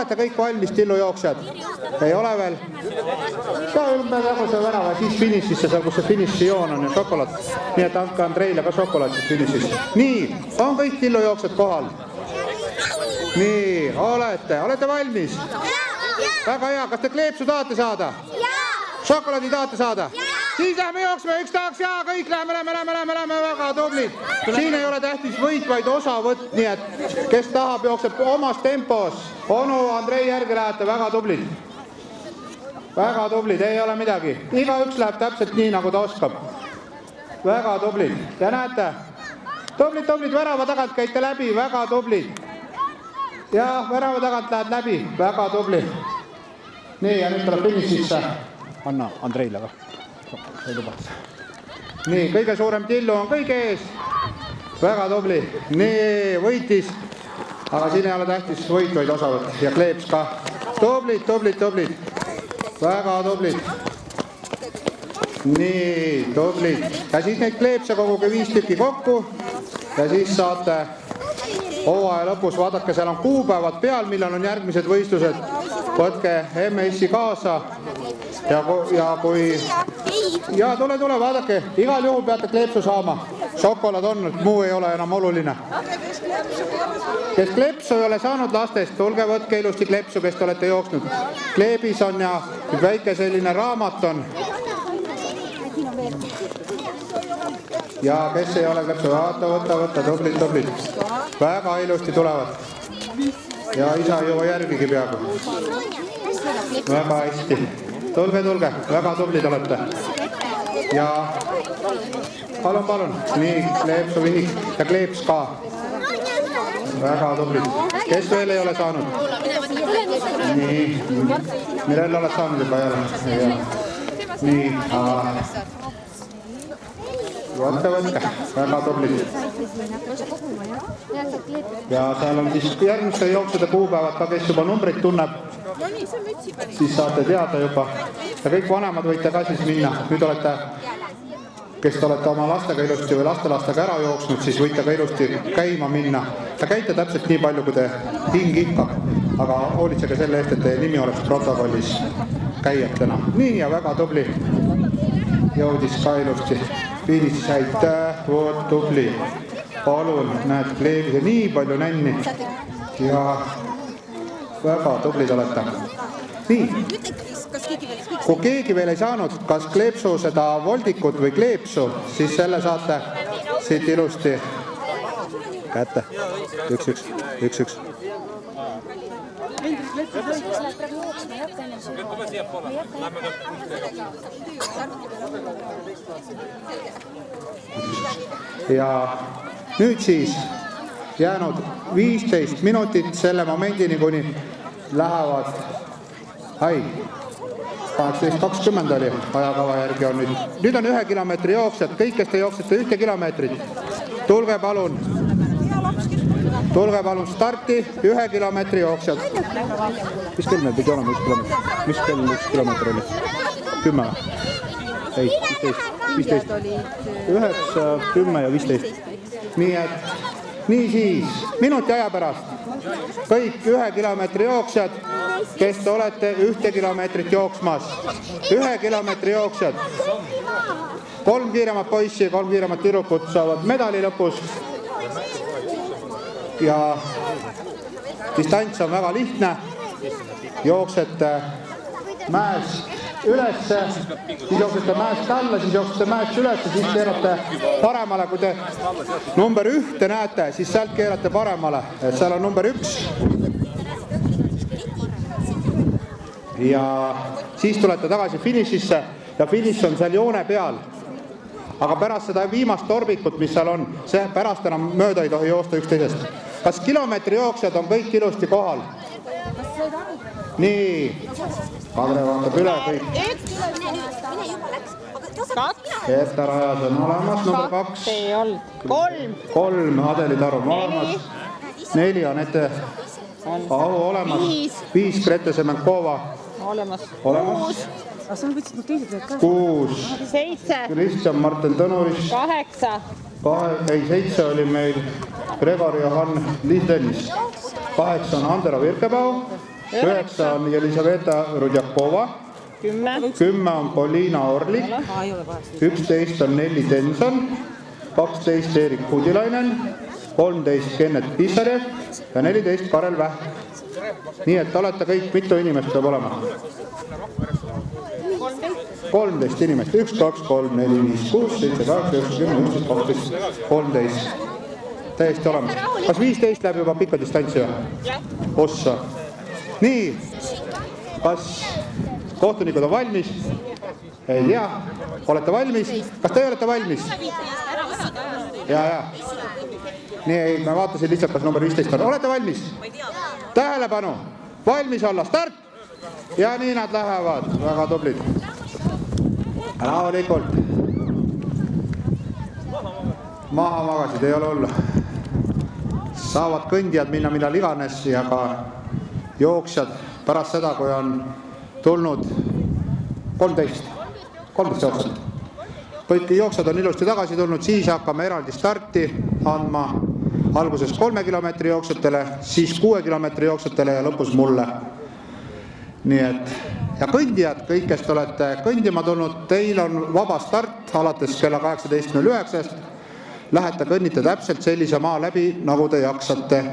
olete kõik valmis, tillujooksjad? Ei ole veel? Ka ümber nagu see värava, siis finišisse, seal kus see finišijoon on ja šokolaad. Nii et andke Andreile ka šokolaad siis finišisse. Nii, on kõik tillujooksjad kohal? Nii, olete valmis? Väga hea, kas te kleepsu tahate saada? Šokolaadi tahate saada? Siis lähme jooksme, üks tahaks ja kõik lähme, väga tublid. Siin ei ole tähtis võit, vaid osavõtt, nii et kes tahab, jookseb omas tempos. Onu, Andrei järgi lähete, väga tublid. Väga tublid, ei ole midagi. Igaüks läheb täpselt nii, nagu ta oskab. Väga tublid. Ja näete, tublid, värava tagant käite läbi, väga tublid. Ja värava tagant lähed läbi, väga tubli. Nii, ja nüüd tuleb finišisse. Anna Andreile ka. Nii, kõige suurem tillu on kõige ees. Väga tubli. Nii, võitis. Aga siin ei ole tähtis võit, vaid osavõtt. Ja kleeps ka. Tublid. Väga tublid. Nii, tublid. Ja siis neid kleepse koguge 5 tükki kokku. Ja siis saate hooaja lõpus, vaadake, seal on kuupäevad peal, millal on järgmised võistlused. Võtke MS-i kaasa. Ja kui... Ja tule, vaadake, igal juhul peate kleepsu saama. Šokolaad on, muu ei ole enam oluline. Kes kleepsu ei ole saanud lastest, tulge võtke ilusti kleepsu, kes te olete jooksnud. Kleebis on ja väike selline raamat on. Ja kes ei ole kleepsu, võtta, tublid. Väga ilusti tulevad. Ja isa ei jõua järgigi peaaegu. Väga hästi. Tulge, väga tublid olete. Ja palun. Nii, kleepsu vihik ja kleeps ka. Väga tublid. Kes veel ei ole saanud? Nii, Mirel oled saanud juba jälle. Nii, võtke. Väga tublid. Ja seal on siis järgmiste jooksude kuupäevad ka, kes juba numbrid tunneb. Siis saate teada juba. Ja kõik vanemad võite ka siis minna. Nüüd olete, kes te olete oma lastega ilusti või lastelastega ära jooksnud, siis võite ka ilusti käima minna. Ja käite täpselt nii palju, kui te hing ikab. Aga hoolitsege selle eest, et teie nimi oleks protokollis käijatena. Nii ja väga tubli. Jõudis ka ilusti. Finišis aitäh, tubli. Palun, näed, kleebis nii palju nänni. Ja väga tublid olete. Nii, kui keegi veel ei saanud, kas kleepsu seda voldikut või kleepsu, siis selle saate siit ilusti kätte. Üks. Ja nüüd siis jäänud 15 minutit selle momendini, kuni lähevad 18.20 oli ajakava järgi on nüüd. Nüüd on 1 kilomeetri jooksjad, kõik, kes te jooksete 1 kilomeetrit. Tulge palun starti, 1 kilomeetri jooksjad. Mis kell meil pidi olema 1 kilomeetri? Mis kell 1 kilomeetri oli? 10? Ei, 15. 9, 10 ja 15. Nii et, nii siis, minuti aja pärast. Kõik 1 kilomeetri jooksjad, kes te olete 1 kilomeetrit jooksmas. 1 kilomeetri jooksjad. 3 kiiremat poissi ja 3 kiiremat tüdrukut saavad medali lõpus. Ja distants on väga lihtne. Jooksete mäes ülesse, siis jooksete mäest alla, siis jooksete mäest ülesse, siis keerate paremale, kui te number 1 näete, siis sealt keerate paremale, et seal on number 1. Ja siis tulete tagasi finišisse ja finiš on seal joone peal. Aga pärast seda viimast torbikut, mis seal on, see pärast enam mööda ei tohi joosta üksteisest. Kas kilomeetri jooksjad on kõik ilusti kohal? Nii, Kadri vaatab üle kõik. Kerta Rajas on olemas, number 2. 3, Adeli Tarum olemas. 4 on ette Ahu olemas. 5, Grete Semenkova olemas. 6, 7, Kristjan Martin Tõnuris. 8, 7 oli meil Gregor Johan Liis-Dennis. 8 on Andero Virkepau. 9 on Jelisaveta Rudjakova, 10 on Poliina Orlik, 11 on Nelli Tenson, 12 Erik Pudilainen, 13 Kennet Pissarev ja 14 Karel Vähk. Nii et olete kõik, mitu inimest peab olema? 13 inimest, 1, 2, 3, 4, 5, 6, 7, 8, 9, 10, 11, 12, 13. Täiesti olema. Kas 15 läheb juba pikka distantsi või? Ossa. Nii, kas kohtunikud on valmis? Ei tea. Olete valmis? Kas te olete valmis? Ja. Nii, ma vaatasin lihtsalt, kas number 15 on. Olete valmis? Tähelepanu! Valmis olla, start! Ja nii nad lähevad, väga tublid. Rahulikult. Maha magasid, ei ole hullu. Saavad kõndijad minna millal iganes ja ka jooksjad pärast seda, kui on tulnud 13 jooksjat. Kõik jooksjad on ilusti tagasi tulnud, siis hakkame eraldi starti andma alguses 3 kilomeetri jooksjatele, siis 6 kilomeetri jooksjatele ja lõpus mulle. Nii et, ja kõndijad, kõik, kes te olete kõndima tulnud, teil on vaba start alates kella 18.09. Lähete kõnnite täpselt sellise maa läbi, nagu te jaksate.